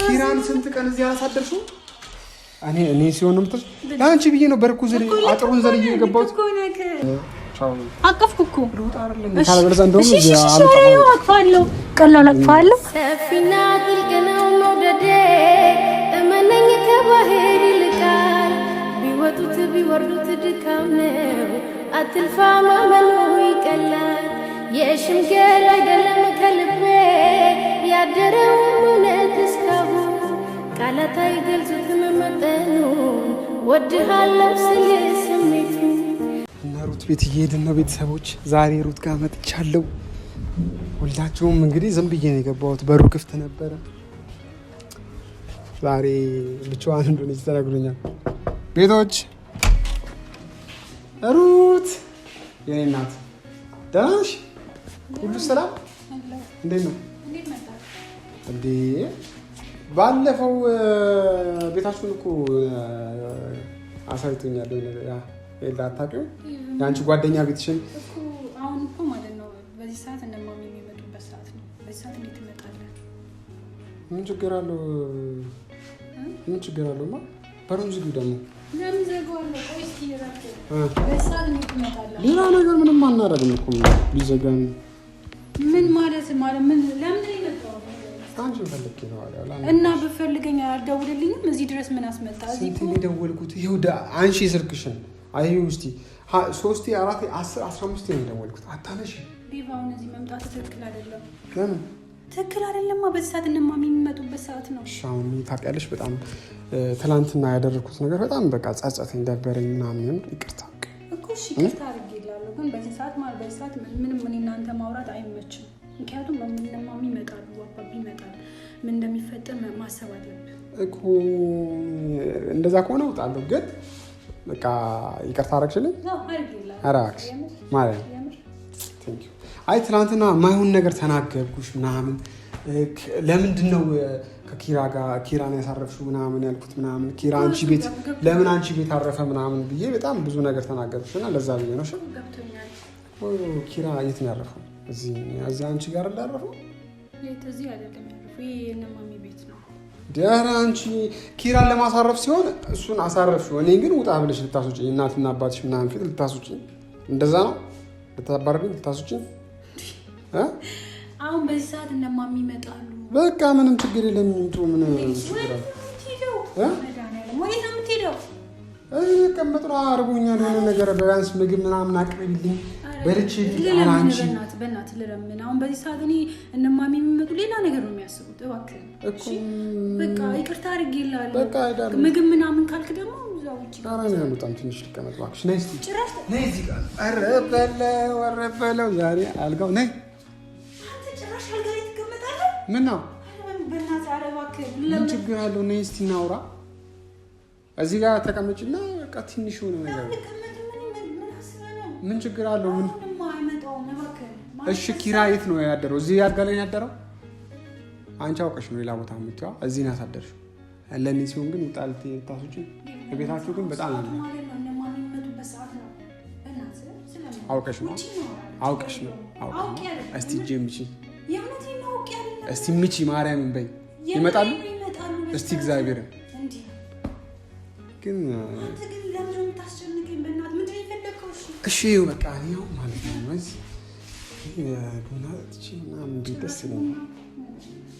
ኪራን ስንት ቀን እዚህ አላሳደርሽው? እኔ ሲሆን ነው አንቺ ብዬ ነው በርኩ ዘል አጥሩን ዘል እየገባሁት አቀፍኩ እኮ ሩጥ አይደለም ካለበለዛ እንደውም እዚህ አቅፋለሁ ቀላል አቅፋለሁ ሰፊና ጥልቅ ነው መውደዴ እመነኝ ከባህር ይልቃል ቢወጡት ቢወርዱት ድካም ነው አትልፋ ማመኑ ይቀላል የሽምገል አይደለም ከልቤ ያደረው እውነት እስካሁን ቃላት አይገልጹትም መጠኑ ወድሃለሁ ስል ስሜቱ እና ሩት ቤት እየሄድን ነው ቤተሰቦች። ዛሬ ሩት ጋር መጥቻለሁ። ሁላችሁም እንግዲህ ዝም ብዬ ነው የገባሁት፣ በሩ ክፍት ነበረ። ዛሬ ብቻዋን እንደሆነች ተነግሮኛል። ቤቶች ሩት የኔ እናት ደህና ነሽ? ሁሉ ሰላም? እንዴት ነው እንዴ? ባለፈው ቤታችሁን እኮ አሳይቶኛል። ያ አታውቂውም? የአንቺ ጓደኛ ቤትሽን እኮ አሁን እኮ ማለት ነው በዚህ ሰዓት እንደማሚ የሚመጡበት ሰዓት ነው። በዚህ ሰዓት እንዴት ትመጣለህ? ምን ችግር አለው? ምን ችግር አለው? በሩን ዝጊው ደግሞ። ለምን ዘጋዋለሁ? ቆይ እስኪ እረፍ። በዚህ ሰዓት እንዴት ትመጣለህ? ሌላ ነገር ምንም አናደርግም እኮ ቢዘጋን። ምን ማለት ምን ለምን ይመጣው? አንቺ ፈልጌ ነው አለ እና በፈልገኝ አልደውልልኝም። እዚህ ድረስ ምን አስመጣ? እዚህ እኮ ደወልኩት። ይኸው አንቺ ስልክሽን አይዩ እስቲ 3 4 10 15 ነው ደወልኩት። አታነሽ ቢባውን እዚህ መምጣት ትክክል አይደለም። ለምን ትክክል አይደለም? በዚህ ሰዓት እነማሚ የሚመጡበት ሰዓት ነው። ሻውን ታውቂያለሽ፣ በጣም ትላንትና ያደረኩት ነገር በጣም በቃ ጸጸተኝ፣ ደበረኝ ምናምን። ይቅርታ እኮ እሺ፣ ይቅርታ አድርጌላለሁ። ግን በዚህ ሰዓት ምንም እኔ እናንተ ማውራት አይመችም። ምክንያቱም እነማሚ ይመጣሉ፣ አባቢ ይመጣል። ምን እንደሚፈጠር ማሰብ አለብን እኮ። እንደዛ ከሆነ እወጣለሁ። ግን በቃ ይቅርታ አደረግሽልኝ? አራክስ ማለት ቴንክ ዩ። አይ ትናንትና ማይሆን ነገር ተናገርኩሽ ምናምን። ለምንድን ነው ኪራን ያሳረፍሽው ምናምን ያልኩት ምናምን። ኪራ አንቺ ቤት ለምን አንቺ ቤት አረፈ ምናምን ብዬ በጣም ብዙ ነገር ተናገርኩሽና ለዛ ብዬ ነው። እሺ ኪራ የት ነው ያረፈው? እዚህ አንቺ ጋር እንዳረፈው? እዚህ አይደለም ያረፈው፣ ይሄ የእነማሚ ቤት ነው። ዳራ አንቺ ኪራን ለማሳረፍ ሲሆን እሱን አሳረፍሽው። እኔ ግን ውጣ ብለሽ ልታስወጪኝ፣ እናትና አባትሽ ምናምን ፊት ልታስወጪኝ፣ እንደዛ ነው ልታባረሪኝ፣ ልታስወጪኝ። አሁን በዚህ ሰዓት እነማሚ ይመጣሉ። በቃ ምንም ችግር የለም። ምን ችግር አለ? ቀመጥ ነው አርጎኛል። የሆነ ነገር ቢያንስ ምግብ ምናምን አቅርቢልኝ በልቼ አንቺ በእናትህ ልለምን። አሁን በዚህ ሰዓት እኔ እነማሚ የሚመጡ ሌላ ነገር ነው የሚያስቡት። እባክህ በቃ ይቅርታ አድርጌልሃለሁ። ምግብ ምናምን ካልክ ደግሞ እዛው ውጪ ጋር ነው ያሉት። ትንሽ ልቀመጥ እባክሽ። ነይ እስኪ ነይ እዚህ ጋር። ኧረ በለው ዛሬ አልጋው ነይ። አንተ ጭራሽ አልጋ ላይ ትቀመጣለህ? ምን ነው በእናትህ ኧረ እባክህ ምን ችግር አለው? ነይ እስኪ እናውራ። እዚህ ጋር ተቀመጭና በቃ ትንሽ ሆነ ነገር ምን ችግር አለው? ምን እሺ፣ ኪራ የት ነው ያደረው? እዚህ አልጋ ላይ ያደረው? አንቺ አውቀሽ ነው ሌላ ቦታ የምትይው? እዚህ ነው ያሳደርሽው። ለኔ ሲሆን ግን ጣልቴ ታሱጭ በቤታችሁ ግን በጣም ነው አውቀሽ ነው እስቲ ጀምጪ፣ እስቲ ምጪ፣ ማርያምን በይ። ይመጣሉ እስቲ እግዚአብሔርን ግን እሺ በቃ ነው ማለት ነው። ቡና ጥጪ ምናምን ደስ ይለኛል።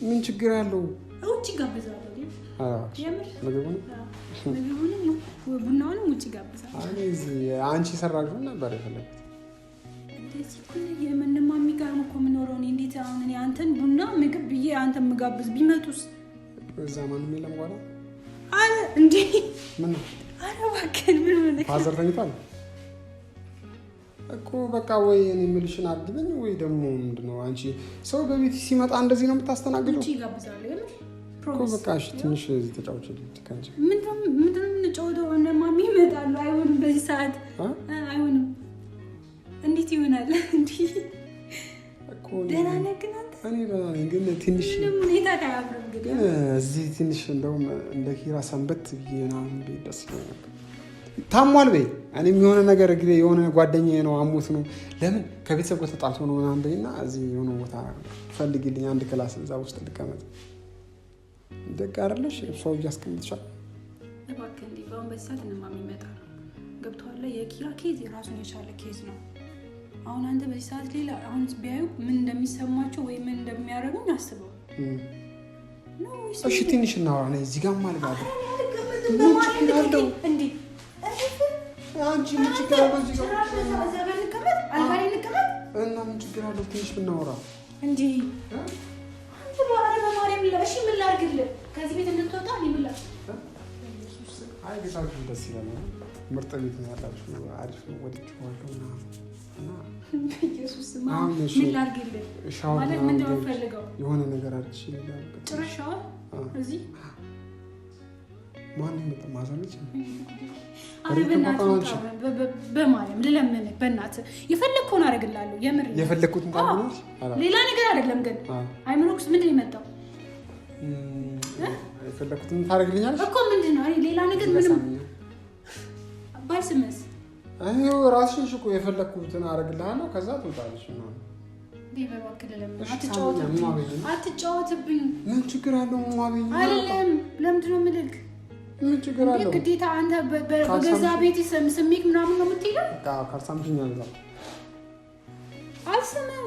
ምን ችግር አለው? ውጪ ጋብዛለሁ። ቡናውንም ውጪ ጋብዛለሁ። አንቺ ሰራሽው ነበር የፈለኩት። የምንማሚ ጋር እኮ የምኖረው እኔ። እንዴት አሁን እኔ አንተን ቡና ምግብ ብዬ አንተን ምጋብዝ ቢመጡስ? እዛ ማንም የለም በኋላ አረ እንዴ ምን ነው? አረ እባክህ ምን ሆነህ? ፋዘር ተኝቷል እኮ በቃ። ወይ እኔ የምልሽን አድርግልኝ ወይ ደግሞ ምንድነው? አንቺ ሰው በቤት ሲመጣ እንደዚህ ነው የምታስተናግደው? እቺ ጋብዛለሁ እኮ በቃ። እሺ ትንሽ እዚህ ተጫውችልኝ ትከንጂ። ምንድነው የምንጫወተው? እነማሚ ይመጣሉ። አይሆንም፣ በዚህ ሰዓት አይሆንም። እንዴት ይሆናል እንዴ? እኮ ደህና ነህ ግን አንተ? እኔ ደህና ነኝ፣ ግን ትንሽ ምንም ሁኔታ ታያብረን ግን እዚህ ትንሽ እንደውም እንደ ኪራ ሰንበት ብዬ ምናምን ደስ ይለኝ ነበር። ታሟል በይ። እኔም የሆነ ነገር እንግዲህ የሆነ ጓደኛዬ ነው አሞት ነው ለምን ከቤተሰብ ጋር ተጣልቶ ነው ምናምን በይና እዚህ የሆነ ቦታ ፈልጊልኝ፣ አንድ ክላስ እዛ ውስጥ ልቀመጥ ደግ አይደለሽ ሰው እያስቀምጥሻል። እባክህ እንዴ ባሁን በሰዓት እንማም ይመጣል ገብቷል። የኪራ ኬዝ የራሱን የቻለ ኬዝ ነው። አሁን አንተ በዚህ ሰዓት ሌላ አሁን ቢያዩ ምን እንደሚሰማቸው ወይ ምን እንደሚያደርጉኝ አስበው ነው። እሺ ትንሽ እናወራ ነው እዚህ ጋር ማለት አይደል እንዴ አንቺ ምን ችግር አለው እዚህ ጋር ዘበን እንቀመጥ አልጋሪ እንቀመጥ እና ምን ችግር አለው ትንሽ ብናወራ እንዴ አንተ በማርያም እሺ ምን ላድርግልህ ከዚህ ቤት እንድትወጣ ምን ላድርግ አይ ቤታችሁ ደስ ይላል ምርጥ ቤት ነው ያላችሁ አሪፍ ነው ወድጄዋለሁ እና ኢየሱስ ምን ላድርግልህ ማለት ምን እንደምፈልገው የሆነ ነገር አድርግሽ ይላል ጭራሻው እዚህ ማን ነው ማዘነች በማርያም ልለምን በእናትህ የፈለግከውን አደርግልሃለሁ የምር የፈለግኩትን ታደርግልሽ ሌላ ነገር አይደለም ግን አይምሮክስ ምንድን ነው የመጣው የፈለግኩትን ታደርግልኛለሽ እኮ ምንድን ነው ሌላ ነገር ምንም ባልስምስ አይው ራስሽ እኮ የፈለግኩትን አደርግልሃለሁ ከዛ ትወጣለሽ ነው አትጫወትብኝ ምን ችግር አለው ማሚኝ አይደለም ለምንድን ነው የምልህ ምን ችግር አለው ግዴታ አንተ በገዛ ቤት ስሜክ ምናምን ነው የምትሄደው ካልሰምሽኝ አልዛ አልሰማም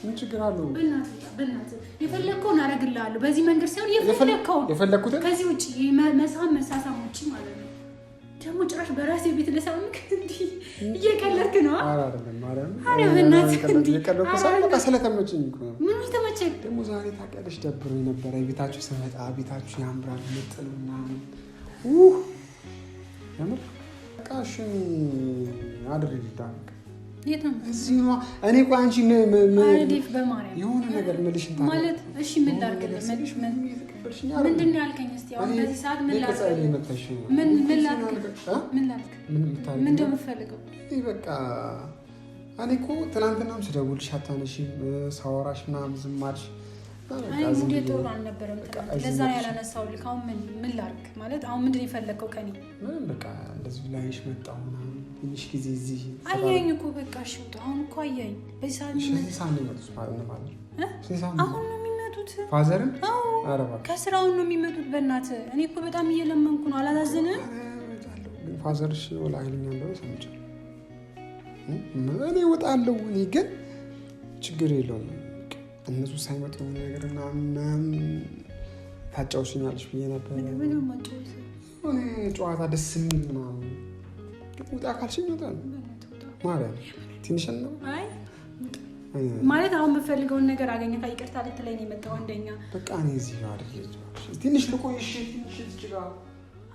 ምን ችግር አለው በእናትህ የፈለግከውን አደርግልሃለሁ በዚህ መንገድ ሳይሆን የፈለግኩትን ከዚህ ውጭ መሳሳም ውጭ ማለት ነው ደግሞ ጭራሽ በራሴ ቤት ለሳምክ እንዲህ እየቀለድክ ነው አይደለም ማርያም በእናትህ እየቀለድኩ ሳይሆን በቃ ስለተመቸኝ እኮ ነው ምን ተመቸኝ ደግሞ ዛሬ ታውቂያለሽ ደብሮኝ ነበረ ቤታችሁ ስመጣ ቤታችሁ ያምራል ምጥን ምናምን ለምን በቃ እሺ አድርጊልኝ እዚህ ነው እኔ እኮ አንቺ የሆነ ነገር ምልሽን ማለት እሺ ምን ላድርግልህ ምንድን ነው ያልከኝ እስኪ አሁን በዚህ ሰዓት ምን ላድርግልህ ምን እንደምፈልገው በቃ እኔ እኮ ትናንትናም ስደውልሽ አታነሺም ሳወራሽ ምናምን ዝም አልሽ እኔ ሙዴ ጥሩ አልነበረም ለዛ ነው ያላነሳሁልህ አሁን ምን ላድርግ ማለት አሁን ምንድን ነው የፈለግከው ከእኔ በቃ እንደዚህ ላይሽ መጣሁ ምናምን ትንሽ ጊዜ እዚህ አያኝ እኮ በቃ እሺ አሁን እኮ አያኝ በዚህ ሰዓት ነው የሚመጡት ማለት አሁን ነው የሚመጡት ፋዘርን ከስራውን ነው የሚመጡት በእናትህ እኔ እኮ በጣም እየለመንኩ ነው አላዛዝንም ግን ፋዘርሽ ወላ አይልኛ እንደው ሰምቻለሁ እኔ እወጣለሁ እኔ ግን ችግር የለውም እነሱ ሳይመጡ ነገር ምናምን ታጫውሽኛለሽ ብዬ ነበር እኔ ጨዋታ ደስ የሚል ምናምን ውጣ ካልሽኝ ወጣ ነው ማርያም ትንሽ ነው ማለት አሁን የምፈልገውን ነገር አገኘካ ይቅርታ ልትለኝ ነው የመጣው አንደኛ በቃ እኔ እዚህ ጋር አይደል ትንሽ ልቆይሽ ትንሽ ትጭጋ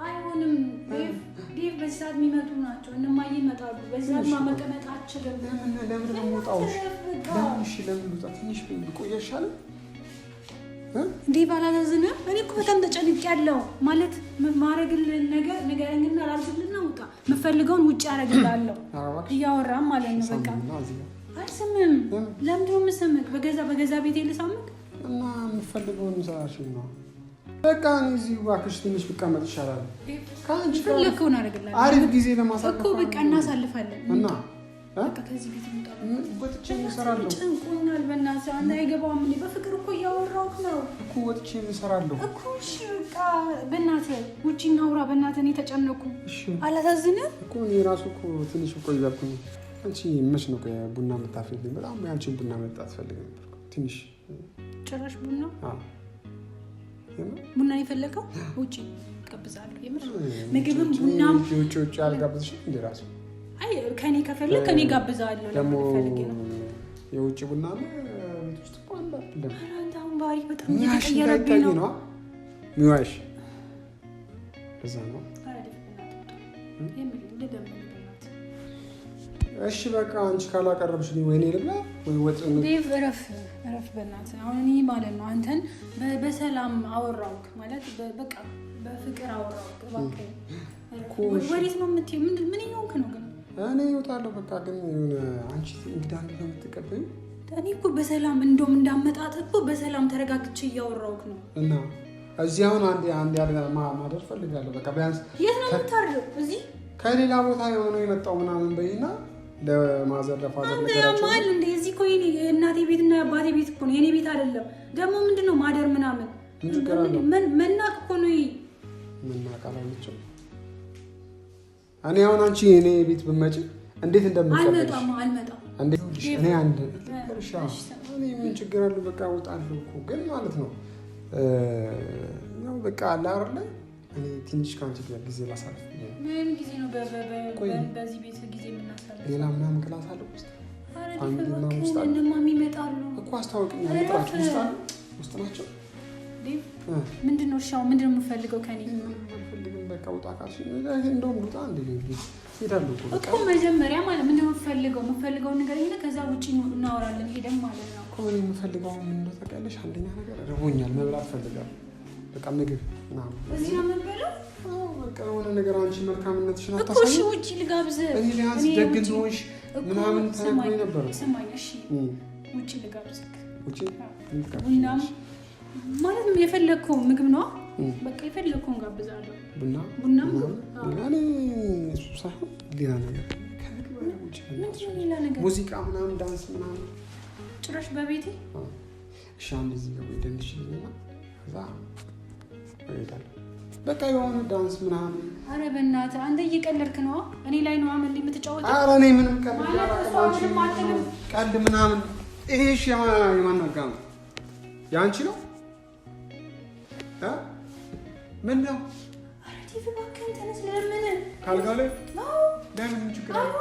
አይሆንም ዴቭ በዚህ ሰዓት የሚመጡ ናቸው እነማዬ ይመጣሉ በዚህ ሰዓት መቀመጥ አልችልም ለምን ወጣው ለምን ወጣ ትንሽ ልቆይሻል እንዴ ባላዘዝነው እኔ እኮ በጣም ተጨንቄያለሁ ማለት ማረግልን ነገር ንገረኝና ላድርግልና ውጣ የምፈልገውን ውጭ አረግልሃለሁ እያወራም ማለት ነው በቃ አልሰምም ለምንድን ነው የምሰምክ በገዛ ቤቴ ልሳምክ እና የምፈልገውን ሰራሽ ነው በቃ እዚህ እባክሽ ትንሽ ብቀመጥ ይሻላል ካንቺ ፈለከውን አረግልሃለሁ አሪፍ ጊዜ ለማሳለፍ እኮ በቃ እናሳልፋለን እና በቃ ከዚህ ቤት እንውጣለን ወጥቼ እሰራለሁ ጭንቆኛል በእናትህ አንተ አይገባም እንዴ በፍቅር እኮ እያወራሁት ነው እኮ ወጥቼ እሰራለሁ እኮ እሺ በቃ በእናትህ ውጪ እናውራ በእናትህ እኔ ተጨነኩ አላሳዝንም እኮ እኔ ራሱ እኮ ትንሽ እኮ እያልኩኝ አንቺ መች ነው ቡና የምታፈልጊኝ በጣም ያንቺን ቡና መጣት ፈልግ ነበር ትንሽ ጭራሽ ቡና ቡና የፈለከው ውጪ ቀብዛለሁ የምር ምግብም ቡናም ውጪ አልጋብዝሽም እንዴ ራሱ አይ ከኔ ከፈለክ ከኔ ጋብዛለሁ ደግሞ የውጪ ቡና ነው ቤት ውስጥ ቋንዳ አይደለም አንተ አሁን ባሪ በጣም እየተቀየረብኝ ነው ሚዋሽ እዛ ነው እሺ በቃ አንቺ ካላቀረብሽልኝ ወይኔ ልብላ ወይ ወጥ ነው ዴቭ ረፍ በእናትህ አሁን እኔ ማለት ነው አንተን በሰላም አወራውክ ማለት በቃ በፍቅር አወራውክ እባክህ ወዴት ነው የምትሄው ምን ይሆንክ ነው ግን እኔ እወጣለሁ በቃ ግን አንቺ እንግዳ ነው የምትቀበይው እኔ እኮ በሰላም እንደውም እንዳመጣጥ እኮ በሰላም ተረጋግቼ እያወራውክ ነው እና እዚህ አሁን አንድ ያለ ማደር ፈልጋለሁ በቃ ቢያንስ የት ነው የምታርደው እዚህ ከሌላ ቦታ የሆነ የመጣው ምናምን በይና ለማዘር ለፋዘር ነገራቸው ማለት እንደ እዚህ እኮ የእናቴ ቤትና የአባቴ ቤት እኮ ነው የኔ ቤት አይደለም ደግሞ ምንድነው ማደር ምናምን ምን ችግር አለው? መናቅ እኮ ነው መናቅ አላለችም። እኔ አሁን አንቺ እኔ ቤት ብትመጪ እንዴት እንደምትቀበልሽ አልመጣም። እኔ አንድ እርሻ እኔ ምን ችግር አለው? በቃ እወጣለሁ እኮ ግን ማለት ነው ያው በቃ አለ አይደለ እኔ ትንሽ ከአንቺ ጋር ጊዜ ላሳልፍ። ምን ጊዜ ነው በዚህ ቤት ጊዜ የምናሳልፍ? ሌላ ምናምን ክላስ አለ ውስጥ ፋሚሊ ምናምን ውስጥ አለ ይመጣሉ እኮ አስታውቅኝ። ጥራችሁ ውስጥ አለ ውስጥ ናቸው። ምንድን ነው ሻው ምንድን ነው የምፈልገው ከኔ? አልፈልግም በቃ ውጣ ካልሽ እንደውም ውጣ እንደ ሄዳለሁ እኮ መጀመሪያ ማለት ምንድን ነው የምፈልገው ነገር ይሄን ከዛ ውጪ እናወራለን ሄደን ማለት ነው እኮ እኔ የምፈልገው ምን እንደው ታውቂያለሽ? አንደኛ ነገር ርቦኛል፣ መብላት ፈልጋለሁ። በቃ ምግብ ምናምን እዚህ ነው የምንበላው። በቃ የሆነ ነገር አንቺ መልካምነትሽን አታሳይ እኮ። እሺ ውጪ ልጋብዝህ። እኔ ቢያንስ ደግ እንደሆንሽ ምናምን ተነግሮኝ ነበር። ስማኝ እሺ ውጪ ልጋብዝህ። ውጪ ቡናም ማለት የፈለግከው ምግብ ነው። በቃ የፈለግከውን ጋብዛለሁ። ቡና እኔ እሱ ሳይሆን ሌላ ነገር ሌላ ነገር ሙዚቃ ምናምን ዳንስ ምናምን ጭራሽ በቤቴ እሺ አንድ እዚህ ጋር ደንሽ ይዘና ከዛ እሄዳለሁ። በቃ የሆነ ዳንስ ምናምን። ኧረ በእናትህ አንተ እየቀለድክ ነው። እኔ ላይ ነው አመል የምትጫወተው። ኧረ እኔ ምንም ቀልድ ምናምን ይሄ እሺ የማን ነው? ያንቺ ነው ምን ነው? ኧረ ቲቪ እባክህን ተነስ። ለምን ካልጋው ላይ ለምን ችግር አለ?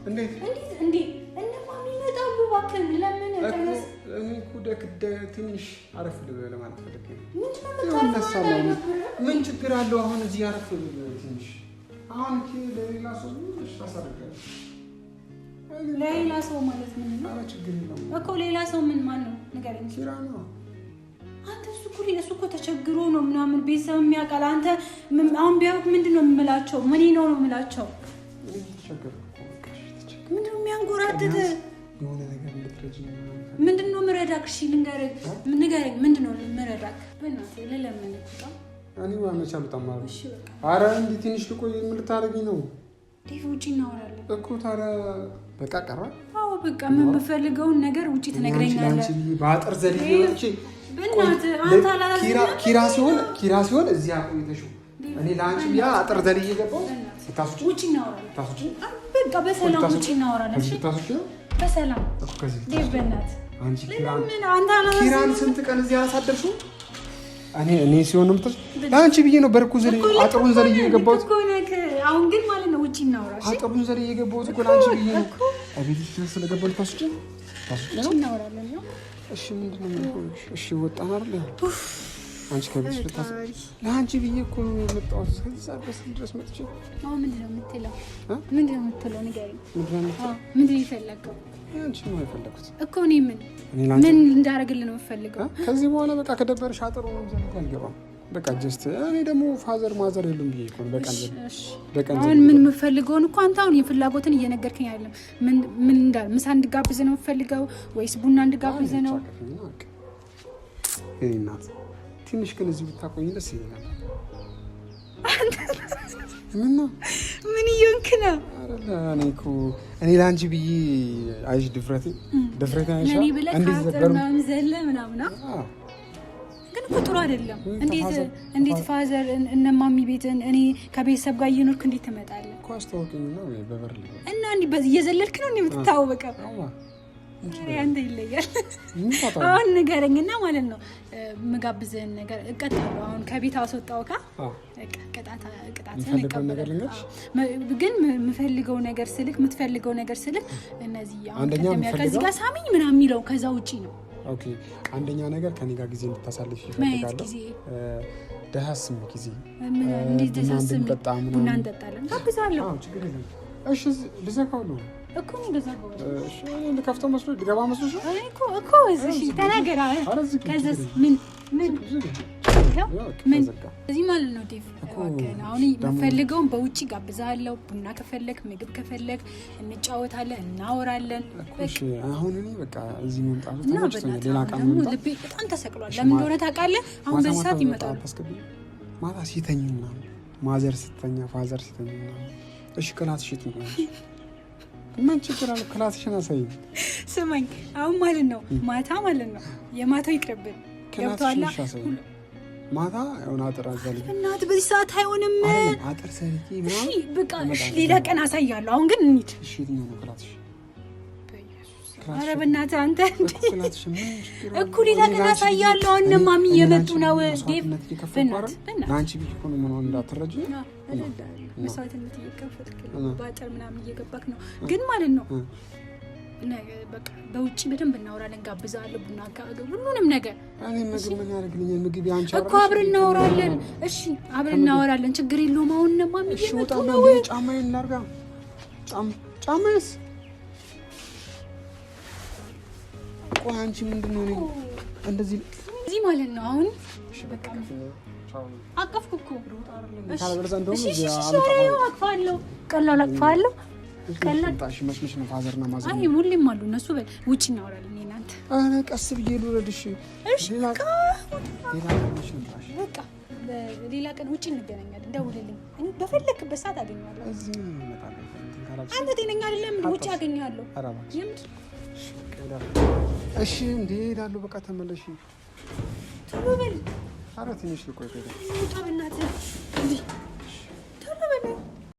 እንዴት እነማን ይመጣሉ? እባክህን ለምን ተነስ። እኔ እኮ ትንሽ አረፍ ልበል ለማለት ፈልጌ ነው። ምን ችግር አለው? አሁን እዚህ አረፍ ልበል ትንሽ። አሁን ለሌላ ሰው ታሳርጋለሽ። ሌላ ሰው ማለት ምን ነው? ኧረ ችግር የለውም እኮ ሌላ ሰው ምን ማን ነው ንገረኝ። ኪራ ነው። አንተ እሱ እኮ ተቸግሮ ነው ምናምን ቤተሰብ የሚያውቃል። አንተ አሁን ቢያውቅ ምንድን ነው የምላቸው? ምን ነው የምላቸው? ምንድን ነው የሚያንጎራትት? የሆነ ነገር እንድትረጂኝ ምንድን ነው የምረዳክ? እሺ ንገረኝ። ምንድን ነው የምረዳክ? በእናትህ ለለምን እኮ እኔ ማመቻ በጣም ማለት እሺ በቃ ኧረ እንዴ ትንሽ ልቆይ። ምን ልታረጊ ነው? ዴቭ ውጪ እናወራለን እኮ ታዲያ በቃ ቀረ። አዎ በቃ የምፈልገውን ነገር ውጪ ትነግረኛለህ። በአጥር ዘልዬ ወጥቼ በእናትህ አንተ አላላዝም። ኪራ ሲሆን እዚህ አቆይተሽው እኔ ለአንቺ ያ አጥር ዘልዬ ገባሁ። ታሱጭ ውጪ እናወራለን። በቃ በሰላም ውጪ እናወራለን። እሺ ታሱጭ በሰላም እኮ ከዚህ ዴቭ በእናትህ አንቺ ኪራን ኪራን ስንት ቀን እዚህ አላሳደርሽው? እኔ ሲሆን ነው የምትል ለአንቺ ብዬ ነው በርኩ ዘልዬ አጥሩን ዘልዬ የገባሁት እኮ ነክ። አሁን ግን ማለት ነው ውጪ እናወራ። እሺ አጥሩን ዘልዬ የገባሁት እኮ ለአንቺ ብዬ ነው። አቤትሽ ስለገባሁ ታሱጭ ነው እናወራለን ነው። እሺ ምንድነው የሚሆነው? እሺ ወጣን አይደል? አንቺ ከቤት ልታስ ለአንቺ ብዬ እኮ ነው የመጣሁት። ከዛ ድረስ መጥቼ አሁን ምንድነው የምትለው? ምንድነው የምትለው? ንገሪኝ። ምንድነው የፈለከው? አንቺ ነው የፈለኩት እኮ እኔ ምን እንዳደርግልህ ነው የምፈልገው? ከዚህ በኋላ በቃ ከደበረሽ አጥሩ ዘልዬ አልገባም። በቃ ጀስት እኔ ደግሞ ፋዘር ማዘር የሉም ብዬ እኮ በቀን አሁን ምን የምፈልገውን እኮ አንተ አሁን የፍላጎትን እየነገርከኝ አይደለም። ምን እንዳል ምሳ እንድጋብዝ ነው የምፈልገው ወይስ ቡና እንድጋብዝ ነው? እኔ እናት ትንሽ ግን እዚህ ብታቆኝ ደስ ይላል። ምን እየሆንክ ነው? እኔ ለአንቺ ብዬ አይሽ ድፍረቴ አይሻ እንዴት ዘበር ዘለ ምናምን ግን እኮ ጥሩ አይደለም። እንዴት ፋዘር እነማሚ ቤትን እኔ ከቤተሰብ ጋር እየኖርክ እንዴት ትመጣለህ? እኮ አስተዋውቂኝ ነው በበር እና እንዴ በዚህ እየዘለልክ ነው የምትታወቀው? አንተ ይለያል። አሁን ንገረኝና ማለት ነው ምጋብዝህን ነገር እቀጣለሁ። አሁን ከቤት አስወጣው ቅጣትን እቀበላለሁ። ግን የምፈልገው ነገር ስልክ እነዚህ አሁን ከዚህ ጋር ሳሚኝ ምናምን የሚለው ከዛ ውጪ ነው። ኦኬ አንደኛ ነገር ከኔ ጋር ጊዜ እንድታሳልፍ ይፈልጋለሁ። ደሃስም ጊዜ ቡና እንጠጣለን። ጋብዛለሁ። እሺ ልዘጋው ነው እኮ ነው ገዛው። እሺ ልከፍተው መስሎ ልገባ መስሎ እኮ እሺ ተናገራ። ከዛስ ምን እዚህ ማለት ነው ዴቭ። አሁን የምፈልገውን በውጪ ጋብዛለሁ። ቡና ከፈለክ ምግብ ከፈለክ እንጫወታለን፣ እናወራለን። እሺ አሁን እኔ በቃ እዚህ መምጣቱ ተመችቶኛል። ሌላ ቀን ነው ልቤ በጣም ተሰቅሏል። ለምን እንደሆነ ታውቃለህ? አሁን በዚህ ሰዓት ይመጣሉ። ማታ ሲተኙ ምናምን ማዘር ስትተኛ ፋዘር ሲተኙ ምናምን። እሺ ክላስ ሽት ነው ምን ችግር አለው? ክላስሽን አሳይኝ። ስማኝ አሁን ማለት ነው ማታ ማለት ነው የማታው ይቅርብን። ገብቶሃል? ማታ የሆነ አጥር አዛልኝ እናት በዚህ ሰዓት አይሆንም። አጥር ሰርቂ ምናምን። እሺ በቃ እሺ፣ ሌላ ቀን አሳያለሁ። አሁን ግን እንሂድ። እሺ የትኛው ነው ክላስሽ? ኧረ በእናትህ አንተ እኮ ሌላ ቀን አሳያለሁ። አሁን ማሚ እየመጡ ነው። ለአንቺ ብዬሽ እኮ ነው ምናምን እንዳትረጂ። መስዋዕትነት እየከፈልክ በአጥር ምናምን እየገባክ ነው። ግን ማለት ነው በቃ በውጭ በደንብ እናወራለን። ጋብዛለሁ፣ ቡና ሁሉንም ነገር። እኔ ምግብ ምን ያደርግልኛል? ምግብ ያንቺ እኮ አብረን እናወራለን። እሺ አብረን እናወራለን። ችግር የለውም። አሁን ማሚ እየመጡ ነው። ጫማዬን ላድርጋ። ጫማዬስ ቆይ አንቺ ምንድነው ነው እንደዚህ እዚህ ማለት ነው? አሁን በቃ አቀፍኩ እኮ አቅፋለሁ። ቀላል አቅፋለሁ። ቀላል መስመሽ ነው። ፋዘርና ማዘር አይ ሁሌም አሉ እነሱ። ውጭ እናወራለን። እናንተ አረ ቀስ ብዬ ልውረድሽ። እሺ በቃ ሌላ ቀን ውጭ እንገናኛለን። ደውልልኝ። እኔ በፈለክበት ሰዓት አገኘዋለሁ። እዚህ እንመጣለን። አንተ ጤነኛ አይደለም። ውጭ አገኘሃለሁ። እሺ እንዴ እሄዳለሁ። በቃ ተመለሽ። ቶሎ በል። ኧረ ትንሽ ልቆይ። በእናትህ